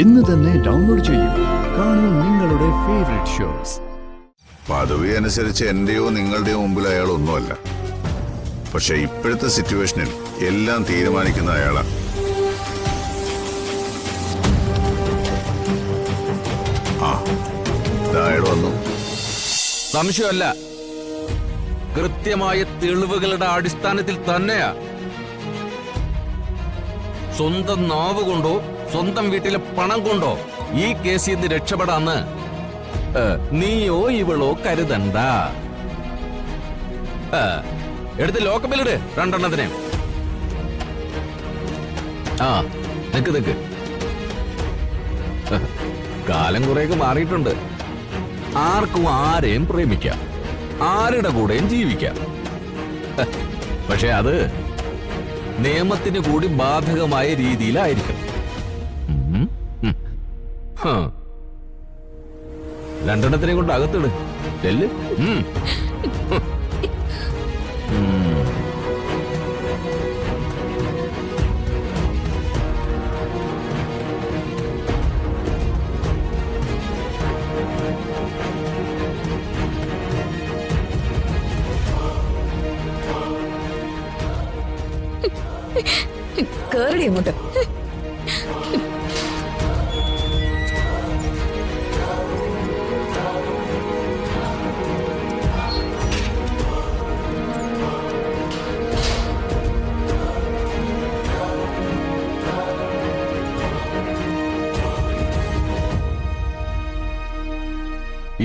ഇന്ന് തന്നെ ഡൗൺലോഡ് ചെയ്യൂ. കാണൂ നിങ്ങളുടെ ഫേവറേറ്റ് ഷോസ്. പദവി അനുസരിച്ച് എന്റെയോ നിങ്ങളുടെയോ മുമ്പിൽ അയാൾ ഒന്നുമല്ല. പക്ഷെ ഇപ്പോഴത്തെ സിറ്റുവേഷനിൽ എല്ലാം തീരുമാനിക്കുന്ന അയാളാ. അയാൾ വന്നു. സംശയമല്ല, കൃത്യമായ തെളിവുകളുടെ അടിസ്ഥാനത്തിൽ തന്നെയാ. സ്വന്തം നാവ് കൊണ്ടോ സ്വന്തം വീട്ടിലെ പണം കൊണ്ടോ ഈ കേസിൽ നിന്ന് രക്ഷപ്പെടാന്ന് നീയോ ഇവളോ കരുതണ്ട. എടുത്ത് ലോക്കപ്പിലിട് രണ്ടെണ്ണത്തിനെ. നിക്ക് കാലം കുറേയൊക്കെ മാറിയിട്ടുണ്ട്. ആർക്കും ആരെയും പ്രേമിക്കാം, ആരുടെ കൂടെയും ജീവിക്കാം. പക്ഷെ അത് നിയമത്തിന് കൂടി ബാധകമായ രീതിയിലായിരിക്കും. രണ്ടെണ്ണത്തിനെ കൊണ്ട് അകത്തിട്. ചെല്ല്. കേറി അങ്ങോട്ട്.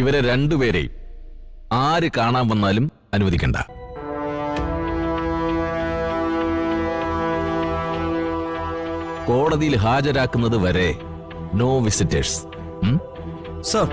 ഇവരെ രണ്ടുപേരെയും ആര് കാണാൻ വന്നാലും അനുവദിക്കണ്ട. കോടതിയിൽ ഹാജരാക്കുന്നത് വരെ നോ വിസിറ്റേഴ്സ്. സർ,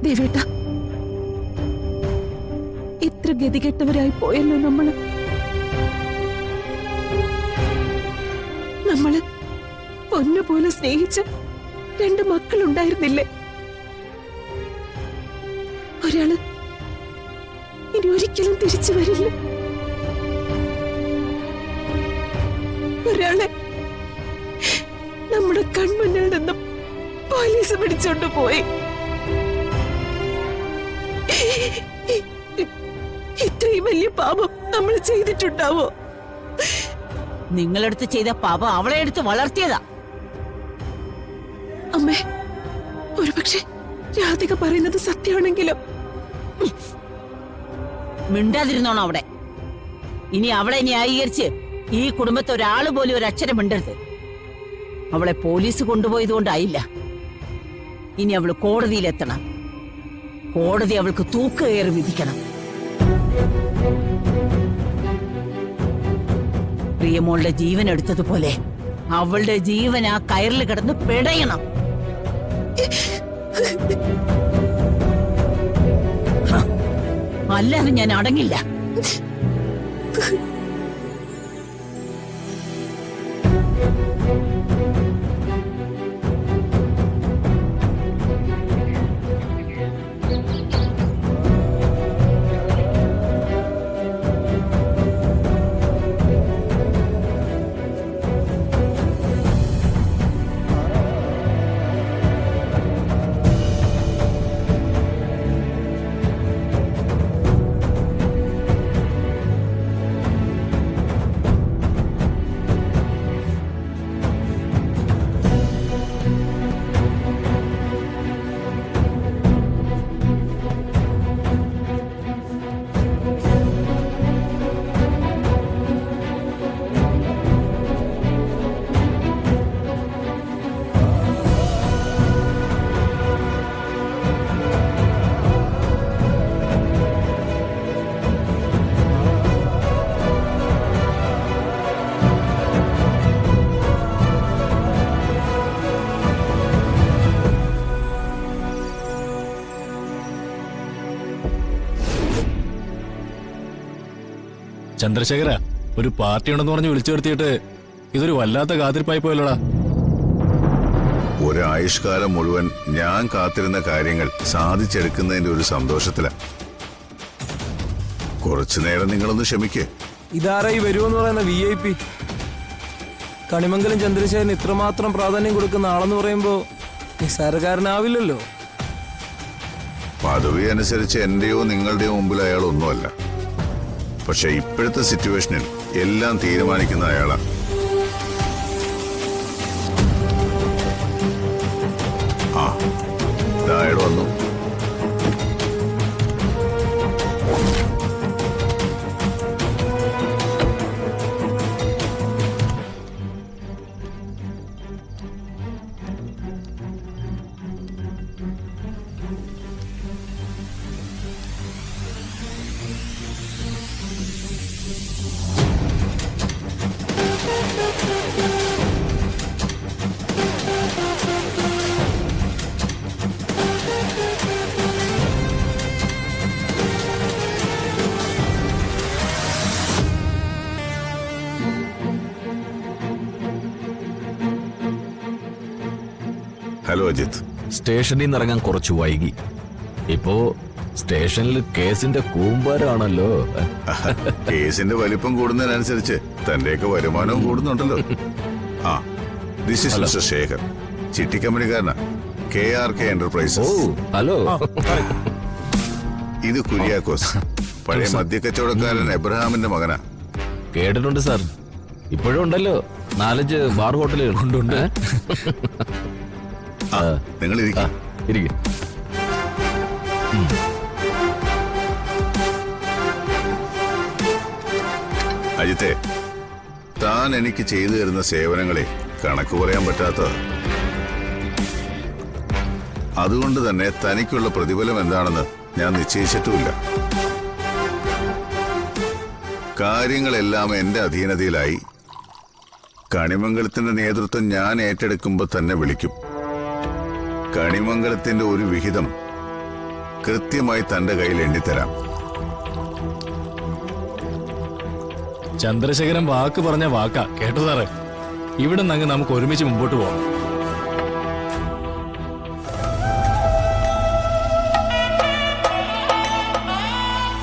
ദേവേട്ട, ഇത്ര ഗതികെട്ടവരായി പോയല്ലോ നമ്മള്. പൊന്നുപോലെ സ്നേഹിച്ച് രണ്ട് മക്കളുണ്ടായിരുന്നില്ലേ? ഒരാള് ഇനി ഒരിക്കലും തിരിച്ചു വരില്ല. ഒരാളെ നമ്മുടെ കൺമുന്നിൽ നിന്നും പോലീസ് പിടിച്ചോണ്ട് പോയി. ഇത്രയും വലിയ പാപം നമ്മൾ ചെയ്തിട്ടുണ്ടാവോ? നിങ്ങളെടുത്ത് ചെയ്ത പാപം അവളെ എടുത്ത് വളർത്തിയതാ. അമ്മേ, ഒരുപക്ഷെ രാധിക പറയുന്നത് സത്യമാണെങ്കിലോ? മിണ്ടാതിരുന്നോണം അവിടെ. ഇനി അവളെ ന്യായീകരിച്ച് ഈ കുടുംബത്തെ ഒരാള് പോലും ഒരു അക്ഷരം മിണ്ടരുത്. അവളെ പോലീസ് കൊണ്ടുപോയതുകൊണ്ടായില്ല. ഇനി അവള് കോടതിയിലെത്തണം. കോടതി അവൾക്ക് തൂക്കുകയറി വിധിക്കണം. പ്രിയമോളുടെ ജീവൻ എടുത്തതുപോലെ അവളുടെ ജീവൻ ആ കയറിൽ കിടന്ന് പിടയണം. അല്ലാതെ ഞാൻ അടങ്ങില്ല. ചന്ദ്രശേഖര, ഒരു പാർട്ടി ഉണ്ടെന്ന് പറഞ്ഞ് വിളിച്ചു വരുത്തിയിട്ട് ഇതൊരു വല്ലാത്ത കാത്തിരിപ്പായി പോയല്ലോടാ. ഒരായുഷ്കാലം മുഴുവൻ ഞാൻ കാത്തിരുന്ന കാര്യങ്ങൾ സാധിച്ചെടുക്കുന്നതിന്റെ ഒരു സന്തോഷത്തില. കുറച്ചു നേരം നിങ്ങളൊന്ന് ക്ഷമിക്കേ. ഇതാരായി വരുമെന്ന് പറയുന്ന VIP? കണിമംഗലം ചന്ദ്രശേഖരൻ ഇത്രമാത്രം പ്രാധാന്യം കൊടുക്കുന്ന ആളെന്ന് പറയുമ്പോ നിസ്സാരക്കാരനാവില്ലല്ലോ. പദവി അനുസരിച്ച് എന്റെയോ നിങ്ങളുടെയോ മുമ്പിൽ അയാൾ ഒന്നുമല്ല. പക്ഷെ ഇപ്പോഴത്തെ സിറ്റുവേഷനിൽ എല്ലാം തീരുമാനിക്കുന്ന അയാളാ. ആ, അയാൾ വന്നു. ഹലോ അജിത്ത്. സ്റ്റേഷനിൽ നിന്ന് ഇറങ്ങാൻ കുറച്ച് വൈകി. ഇപ്പോ സ്റ്റേഷനിൽ കേസിന്റെ കൂമ്പാരാണല്ലോ. കേസിന്റെ വലിപ്പം കൂടുന്നതിനനുസരിച്ച് തന്റെയൊക്കെ വരുമാനവും കൂടുന്നുണ്ടല്ലോ. ആ, ദിസ് ഇസ് മിസ്റ്റർ ശേഖർ, ചിട്ടി കമ്പനിക്കാരനാ, KRK ഓ എന്റർപ്രൈസസ്. ഹലോ. ഇത് കുര്യാക്കോസ്, പഴയ മദ്യക്കച്ചവടക്കാരൻ എബ്രഹാമിന്റെ മകനാ. കേട്ടിട്ടുണ്ട് സാർ. ഇപ്പോഴും ഉണ്ടല്ലോ 4-5 ബാർ ഹോട്ടലുകൾ. ഉണ്ട്. നിങ്ങൾ ഇരിക്കും. ഇരിക്കും. അജിത്തെ, താൻ എനിക്ക് ചെയ്തു തരുന്ന സേവനങ്ങളെ കണക്ക് പറയാൻ പറ്റാത്തത്. അതുകൊണ്ട് തന്നെ തനിക്കുള്ള പ്രതിഫലം എന്താണെന്ന് ഞാൻ നിശ്ചയിച്ചിട്ടുമില്ല. കാര്യങ്ങളെല്ലാം എന്റെ അധീനതയിലായി. കണിമംഗലത്തിന്റെ നേതൃത്വം ഞാൻ ഏറ്റെടുക്കുമ്പോൾ തന്നെ വിളിക്കും. കണിമംഗലത്തിന്റെ ഒരു വിഹിതം കൃത്യമായി തന്റെ കയ്യിൽ എണ്ണിത്തരാം. ചന്ദ്രശേഖരൻ വാക്ക് പറഞ്ഞ വാക്കാ കേട്ടോ സാറേ. ഇവിടെ നിന്ന് നമുക്ക് ഒരുമിച്ച് മുമ്പോട്ട് പോകാം.